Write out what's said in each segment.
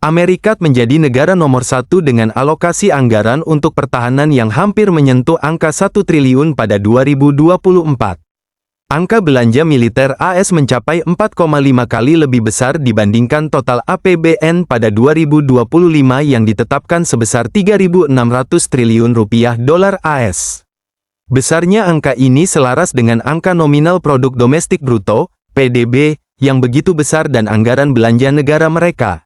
Amerika menjadi negara nomor satu dengan alokasi anggaran untuk pertahanan yang hampir menyentuh angka 1 triliun pada 2024. Angka belanja militer AS mencapai 4,5 kali lebih besar dibandingkan total APBN pada 2025 yang ditetapkan sebesar 3.600 triliun rupiah dolar AS. Besarnya angka ini selaras dengan angka nominal produk domestik bruto, PDB, yang begitu besar dan anggaran belanja negara mereka.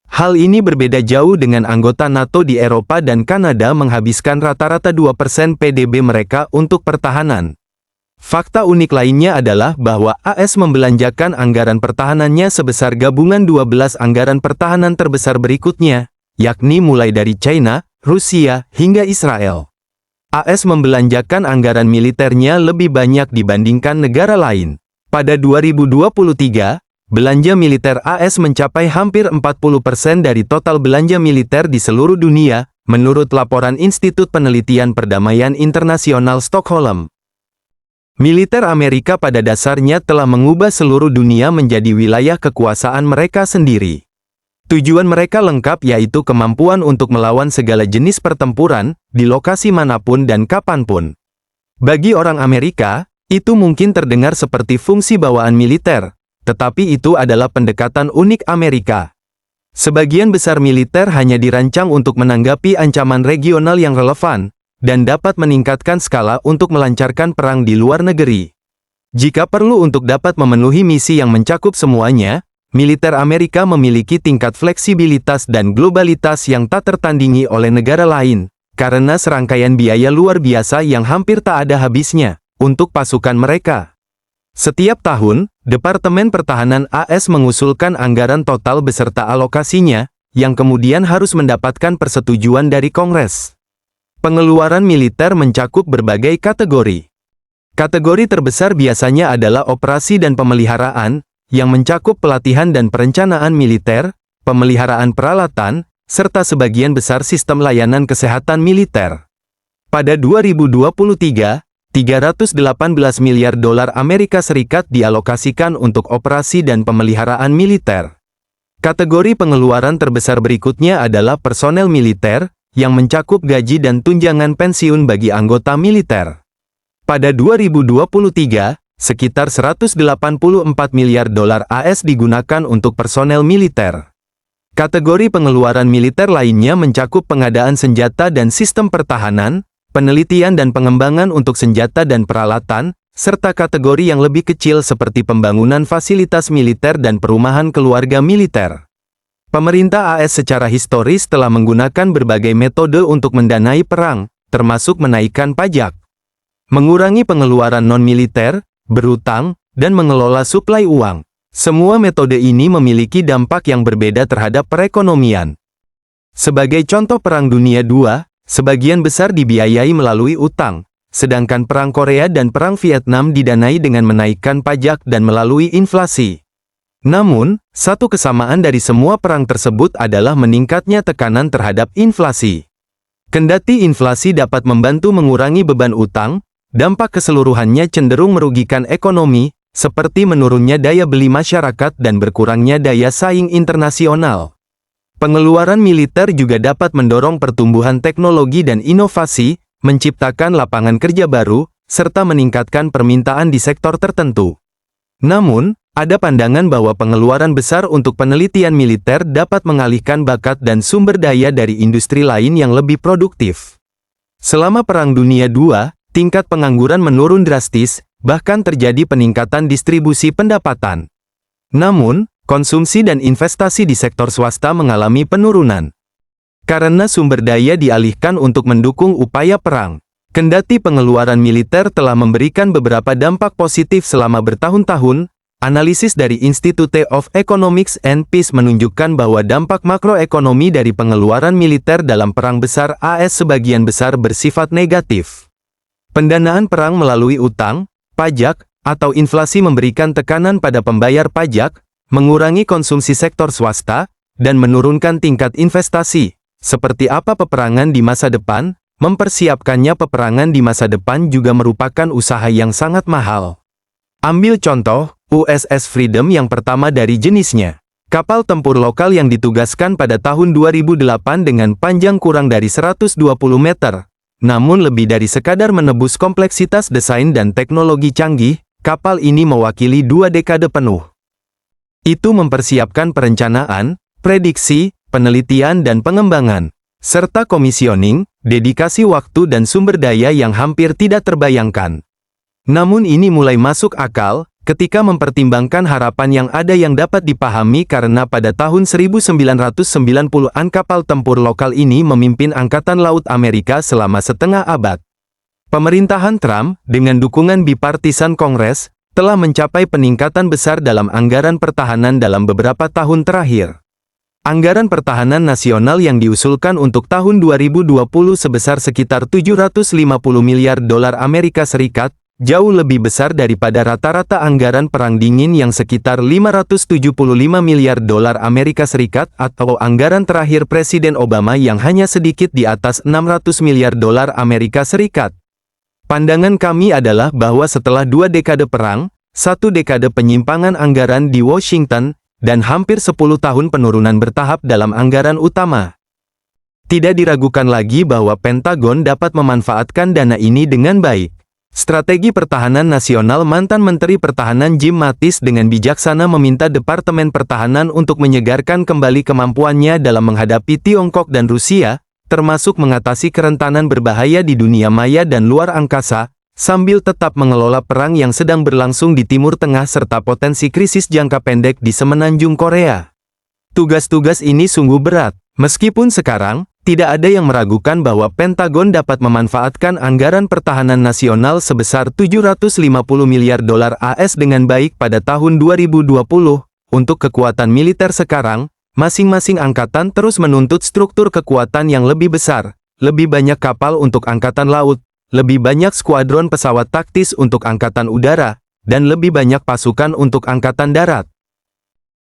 Hal ini berbeda jauh dengan anggota NATO di Eropa dan Kanada menghabiskan rata-rata 2% PDB mereka untuk pertahanan. Fakta unik lainnya adalah bahwa AS membelanjakan anggaran pertahanannya sebesar gabungan 12 anggaran pertahanan terbesar berikutnya, yakni mulai dari China, Rusia, hingga Israel. AS membelanjakan anggaran militernya lebih banyak dibandingkan negara lain. Pada 2023, belanja militer AS mencapai hampir 40% dari total belanja militer di seluruh dunia, menurut laporan Institut Penelitian Perdamaian Internasional Stockholm. Militer Amerika pada dasarnya telah mengubah seluruh dunia menjadi wilayah kekuasaan mereka sendiri. Tujuan mereka lengkap yaitu kemampuan untuk melawan segala jenis pertempuran, di lokasi manapun dan kapanpun. Bagi orang Amerika, itu mungkin terdengar seperti fungsi bawaan militer, tetapi itu adalah pendekatan unik Amerika. Sebagian besar militer hanya dirancang untuk menanggapi ancaman regional yang relevan, dan dapat meningkatkan skala untuk melancarkan perang di luar negeri. Jika perlu untuk dapat memenuhi misi yang mencakup semuanya, militer Amerika memiliki tingkat fleksibilitas dan globalitas yang tak tertandingi oleh negara lain, karena serangkaian biaya luar biasa yang hampir tak ada habisnya, untuk pasukan mereka. Setiap tahun, Departemen Pertahanan AS mengusulkan anggaran total beserta alokasinya, yang kemudian harus mendapatkan persetujuan dari Kongres. Pengeluaran militer mencakup berbagai kategori. Kategori terbesar biasanya adalah operasi dan pemeliharaan, yang mencakup pelatihan dan perencanaan militer, pemeliharaan peralatan, serta sebagian besar sistem layanan kesehatan militer. Pada 2023, 318 miliar dolar Amerika Serikat dialokasikan untuk operasi dan pemeliharaan militer. Kategori pengeluaran terbesar berikutnya adalah personel militer, yang mencakup gaji dan tunjangan pensiun bagi anggota militer. Pada 2023, sekitar 184 miliar dolar AS digunakan untuk personel militer. Kategori pengeluaran militer lainnya mencakup pengadaan senjata dan sistem pertahanan, penelitian dan pengembangan untuk senjata dan peralatan, serta kategori yang lebih kecil seperti pembangunan fasilitas militer dan perumahan keluarga militer. Pemerintah AS secara historis telah menggunakan berbagai metode untuk mendanai perang, termasuk menaikkan pajak, mengurangi pengeluaran non-militer, berutang, dan mengelola suplai uang. Semua metode ini memiliki dampak yang berbeda terhadap perekonomian. Sebagai contoh Perang Dunia II, sebagian besar dibiayai melalui utang, sedangkan Perang Korea dan Perang Vietnam didanai dengan menaikkan pajak dan melalui inflasi. Namun, satu kesamaan dari semua perang tersebut adalah meningkatnya tekanan terhadap inflasi. Kendati inflasi dapat membantu mengurangi beban utang, dampak keseluruhannya cenderung merugikan ekonomi, seperti menurunnya daya beli masyarakat dan berkurangnya daya saing internasional. Pengeluaran militer juga dapat mendorong pertumbuhan teknologi dan inovasi, menciptakan lapangan kerja baru, serta meningkatkan permintaan di sektor tertentu. Namun, ada pandangan bahwa pengeluaran besar untuk penelitian militer dapat mengalihkan bakat dan sumber daya dari industri lain yang lebih produktif. Selama Perang Dunia II, tingkat pengangguran menurun drastis, bahkan terjadi peningkatan distribusi pendapatan. Namun, konsumsi dan investasi di sektor swasta mengalami penurunan. Karena sumber daya dialihkan untuk mendukung upaya perang. Kendati pengeluaran militer telah memberikan beberapa dampak positif selama bertahun-tahun, analisis dari Institute of Economics and Peace menunjukkan bahwa dampak makroekonomi dari pengeluaran militer dalam perang besar AS sebagian besar bersifat negatif. Pendanaan perang melalui utang, pajak, atau inflasi memberikan tekanan pada pembayar pajak, mengurangi konsumsi sektor swasta, dan menurunkan tingkat investasi. Seperti apa peperangan di masa depan? Mempersiapkannya peperangan di masa depan juga merupakan usaha yang sangat mahal. Ambil contoh, USS Freedom yang pertama dari jenisnya. Kapal tempur lokal yang ditugaskan pada tahun 2008 dengan panjang kurang dari 120 meter. Namun lebih dari sekadar menebus kompleksitas desain dan teknologi canggih, kapal ini mewakili 2 dekade penuh. Itu mempersiapkan perencanaan, prediksi, penelitian dan pengembangan, serta komisioning, dedikasi waktu dan sumber daya yang hampir tidak terbayangkan. Namun ini mulai masuk akal, ketika mempertimbangkan harapan yang ada yang dapat dipahami karena pada tahun 1990-an kapal tempur lokal ini memimpin Angkatan Laut Amerika selama setengah abad. Pemerintahan Trump, dengan dukungan bipartisan Kongres, telah mencapai peningkatan besar dalam anggaran pertahanan dalam beberapa tahun terakhir. Anggaran pertahanan nasional yang diusulkan untuk tahun 2020 sebesar sekitar 750 miliar dolar Amerika Serikat, jauh lebih besar daripada rata-rata anggaran Perang Dingin yang sekitar 575 miliar dolar Amerika Serikat atau anggaran terakhir Presiden Obama yang hanya sedikit di atas 600 miliar dolar Amerika Serikat. Pandangan kami adalah bahwa setelah 2 dekade perang, 1 dekade penyimpangan anggaran di Washington, dan hampir 10 tahun penurunan bertahap dalam anggaran utama, tidak diragukan lagi bahwa Pentagon dapat memanfaatkan dana ini dengan baik. Strategi Pertahanan Nasional mantan Menteri Pertahanan Jim Mattis dengan bijaksana meminta Departemen Pertahanan untuk menyegarkan kembali kemampuannya dalam menghadapi Tiongkok dan Rusia, termasuk mengatasi kerentanan berbahaya di dunia maya dan luar angkasa, sambil tetap mengelola perang yang sedang berlangsung di Timur Tengah serta potensi krisis jangka pendek di semenanjung Korea. Tugas-tugas ini sungguh berat, meskipun sekarang, tidak ada yang meragukan bahwa Pentagon dapat memanfaatkan anggaran pertahanan nasional sebesar 750 miliar dolar AS dengan baik pada tahun 2020. Untuk kekuatan militer sekarang, masing-masing angkatan terus menuntut struktur kekuatan yang lebih besar, lebih banyak kapal untuk angkatan laut, lebih banyak skuadron pesawat taktis untuk angkatan udara, dan lebih banyak pasukan untuk angkatan darat.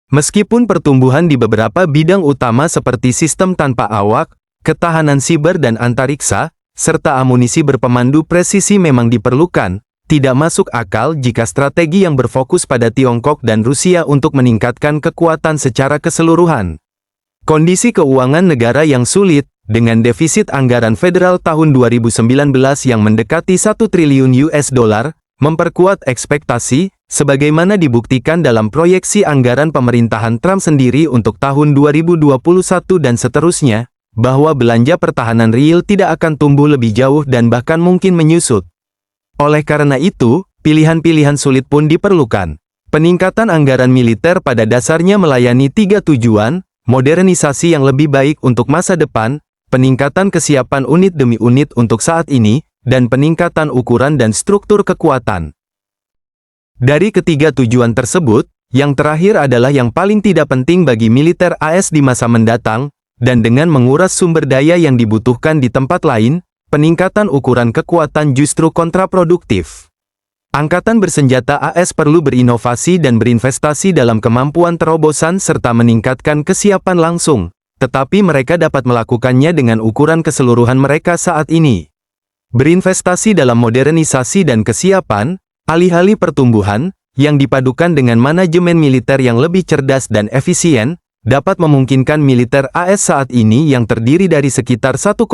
Meskipun pertumbuhan di beberapa bidang utama seperti sistem tanpa awak, ketahanan siber dan antariksa, serta amunisi berpemandu presisi memang diperlukan, tidak masuk akal jika strategi yang berfokus pada Tiongkok dan Rusia untuk meningkatkan kekuatan secara keseluruhan. Kondisi keuangan negara yang sulit, dengan defisit anggaran federal tahun 2019 yang mendekati 1 triliun US dollar, memperkuat ekspektasi, sebagaimana dibuktikan dalam proyeksi anggaran pemerintahan Trump sendiri untuk tahun 2021 dan seterusnya, bahwa belanja pertahanan real tidak akan tumbuh lebih jauh dan bahkan mungkin menyusut. Oleh karena itu, pilihan-pilihan sulit pun diperlukan. Peningkatan anggaran militer pada dasarnya melayani 3 tujuan, modernisasi yang lebih baik untuk masa depan, peningkatan kesiapan unit demi unit untuk saat ini, dan peningkatan ukuran dan struktur kekuatan. Dari ketiga tujuan tersebut, yang terakhir adalah yang paling tidak penting bagi militer AS di masa mendatang, dan dengan menguras sumber daya yang dibutuhkan di tempat lain, peningkatan ukuran kekuatan justru kontraproduktif. Angkatan bersenjata AS perlu berinovasi dan berinvestasi dalam kemampuan terobosan serta meningkatkan kesiapan langsung, tetapi mereka dapat melakukannya dengan ukuran keseluruhan mereka saat ini. Berinvestasi dalam modernisasi dan kesiapan, alih-alih pertumbuhan, yang dipadukan dengan manajemen militer yang lebih cerdas dan efisien, dapat memungkinkan militer AS saat ini yang terdiri dari sekitar 1,3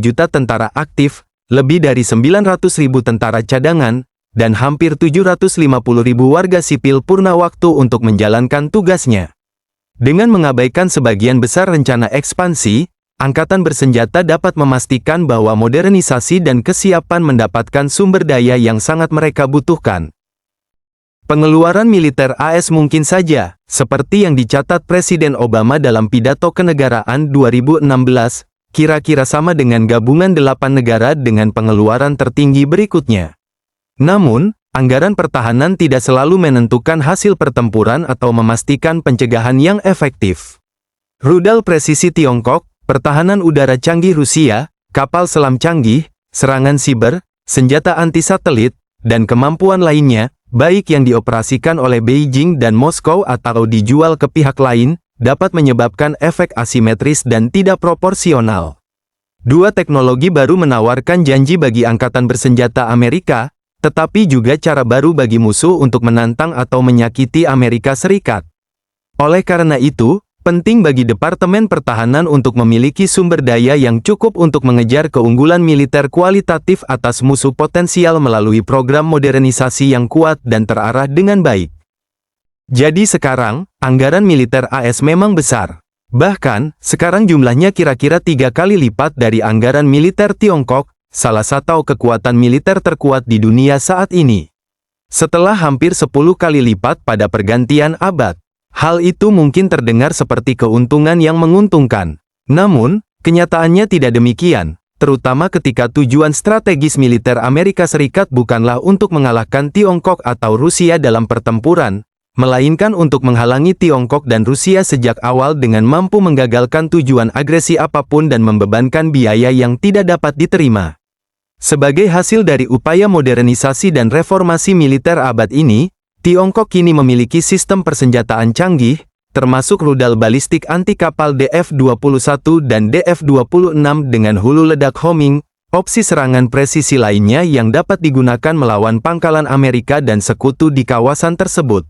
juta tentara aktif, lebih dari 900.000 tentara cadangan, dan hampir 750.000 warga sipil purna waktu untuk menjalankan tugasnya. Dengan mengabaikan sebagian besar rencana ekspansi, angkatan bersenjata dapat memastikan bahwa modernisasi dan kesiapan mendapatkan sumber daya yang sangat mereka butuhkan. Pengeluaran militer AS mungkin saja, seperti yang dicatat Presiden Obama dalam pidato kenegaraan 2016, kira-kira sama dengan gabungan 8 negara dengan pengeluaran tertinggi berikutnya. Namun, anggaran pertahanan tidak selalu menentukan hasil pertempuran atau memastikan pencegahan yang efektif. Rudal presisi Tiongkok, pertahanan udara canggih Rusia, kapal selam canggih, serangan siber, senjata anti-satelit, dan kemampuan lainnya, baik yang dioperasikan oleh Beijing dan Moskow atau dijual ke pihak lain, dapat menyebabkan efek asimetris dan tidak proporsional. Dua teknologi baru menawarkan janji bagi angkatan bersenjata Amerika, tetapi juga cara baru bagi musuh untuk menantang atau menyakiti Amerika Serikat. Oleh karena itu, penting bagi Departemen Pertahanan untuk memiliki sumber daya yang cukup untuk mengejar keunggulan militer kualitatif atas musuh potensial melalui program modernisasi yang kuat dan terarah dengan baik. Jadi sekarang, anggaran militer AS memang besar. Bahkan, sekarang jumlahnya kira-kira 3 kali lipat dari anggaran militer Tiongkok, salah satu kekuatan militer terkuat di dunia saat ini. Setelah hampir 10 kali lipat pada pergantian abad, hal itu mungkin terdengar seperti keuntungan yang menguntungkan. Namun, kenyataannya tidak demikian, terutama ketika tujuan strategis militer Amerika Serikat bukanlah untuk mengalahkan Tiongkok atau Rusia dalam pertempuran, melainkan untuk menghalangi Tiongkok dan Rusia sejak awal dengan mampu menggagalkan tujuan agresi apapun dan membebankan biaya yang tidak dapat diterima. Sebagai hasil dari upaya modernisasi dan reformasi militer abad ini, Tiongkok kini memiliki sistem persenjataan canggih, termasuk rudal balistik anti kapal DF-21 dan DF-26 dengan hulu ledak homing, opsi serangan presisi lainnya yang dapat digunakan melawan pangkalan Amerika dan sekutu di kawasan tersebut.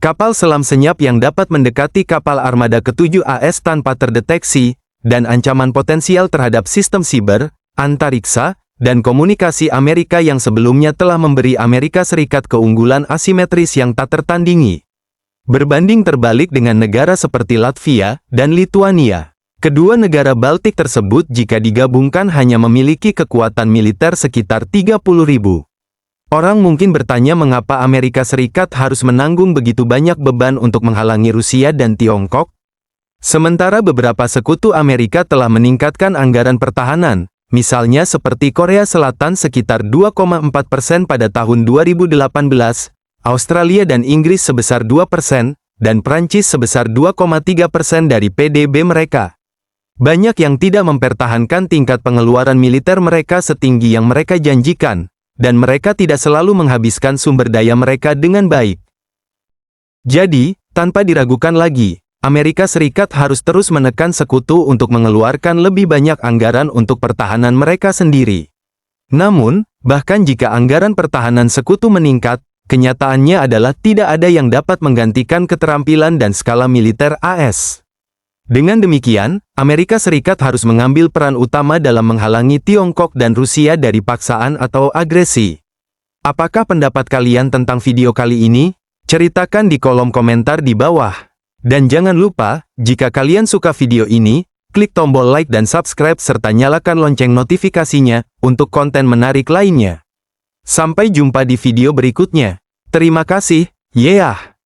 Kapal selam senyap yang dapat mendekati kapal armada ke-7 AS tanpa terdeteksi, dan ancaman potensial terhadap sistem siber, antariksa, dan komunikasi Amerika yang sebelumnya telah memberi Amerika Serikat keunggulan asimetris yang tak tertandingi. Berbanding terbalik dengan negara seperti Latvia dan Lituania, kedua negara Baltik tersebut jika digabungkan hanya memiliki kekuatan militer sekitar 30.000. Orang mungkin bertanya mengapa Amerika Serikat harus menanggung begitu banyak beban untuk menghalangi Rusia dan Tiongkok? Sementara beberapa sekutu Amerika telah meningkatkan anggaran pertahanan, misalnya seperti Korea Selatan sekitar 2,4% pada tahun 2018, Australia dan Inggris sebesar 2%, dan Prancis sebesar 2,3% dari PDB mereka. Banyak yang tidak mempertahankan tingkat pengeluaran militer mereka setinggi yang mereka janjikan, dan mereka tidak selalu menghabiskan sumber daya mereka dengan baik. Jadi, tanpa diragukan lagi, Amerika Serikat harus terus menekan sekutu untuk mengeluarkan lebih banyak anggaran untuk pertahanan mereka sendiri. Namun, bahkan jika anggaran pertahanan sekutu meningkat, kenyataannya adalah tidak ada yang dapat menggantikan keterampilan dan skala militer AS. Dengan demikian, Amerika Serikat harus mengambil peran utama dalam menghalangi Tiongkok dan Rusia dari paksaan atau agresi. Apakah pendapat kalian tentang video kali ini? Ceritakan di kolom komentar di bawah. Dan jangan lupa, jika kalian suka video ini, klik tombol like dan subscribe serta nyalakan lonceng notifikasinya untuk konten menarik lainnya. Sampai jumpa di video berikutnya. Terima kasih, yeay!